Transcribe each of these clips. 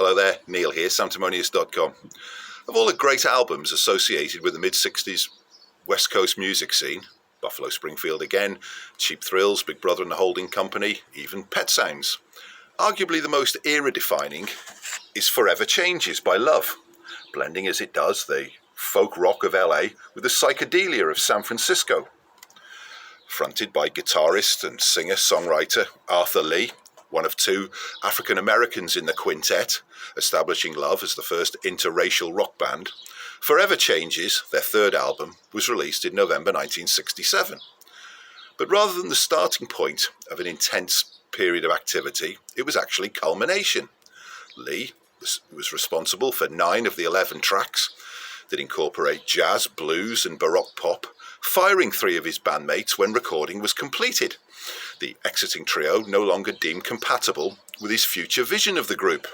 Hello there, Neil here, sanctimonious.com. Of all the great albums associated with the mid-60s West Coast music scene, Buffalo Springfield Again, Cheap Thrills, Big Brother and the Holding Company, even Pet Sounds, arguably the most era-defining is Forever Changes by Love, blending as it does the folk rock of LA with the psychedelia of San Francisco. Fronted by guitarist and singer-songwriter Arthur Lee, one of two African Americans in the quintet, establishing Love as the first interracial rock band, Forever Changes, their third album, was released in November 1967. But rather than the starting point of an intense period of activity, it was actually culmination. Lee was responsible for 9 of the 11 tracks that incorporate jazz, blues and baroque pop, firing 3 of his bandmates when recording was completed. The exiting trio no longer deemed compatible with his future vision of the group.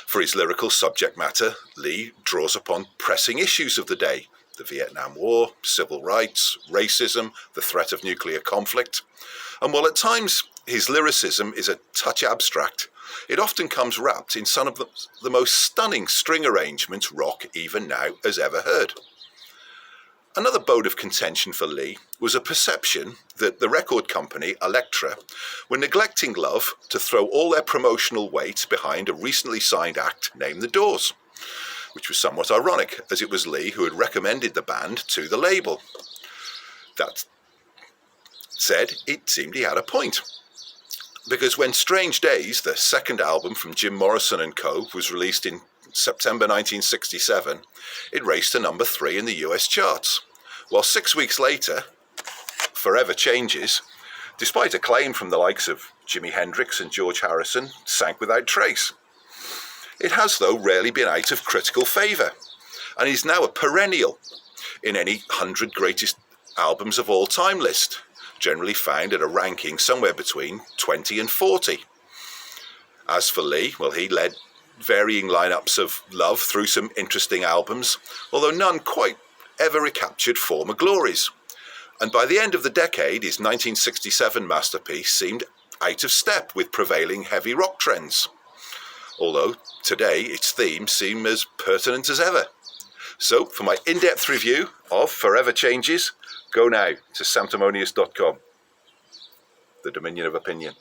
For his lyrical subject matter, Lee draws upon pressing issues of the day: the Vietnam War, civil rights, racism, the threat of nuclear conflict. And while at times his lyricism is a touch abstract, it often comes wrapped in some of the most stunning string arrangements rock even now has ever heard. Another bone of contention for Lee was a perception that the record company, Elektra, were neglecting Love to throw all their promotional weight behind a recently signed act named The Doors, which was somewhat ironic, as it was Lee who had recommended the band to the label. That said, it seemed he had a point, because when Strange Days, the second album from Jim Morrison and Co., was released in September 1967, it raced to number 3 in the US charts, while 6 weeks later, Forever Changes, despite acclaim from the likes of Jimi Hendrix and George Harrison, sank without trace. It has, though, rarely been out of critical favour, and is now a perennial in any 100 greatest albums of all time list, generally found at a ranking somewhere between 20 and 40. As for Lee, well, he led varying lineups of Love through some interesting albums, although none quite ever recaptured former glories. And by the end of the decade, his 1967 masterpiece seemed out of step with prevailing heavy rock trends, although today its themes seem as pertinent as ever. So, for my in-depth review of Forever Changes, go now to sanctimonious.com, the dominion of opinion.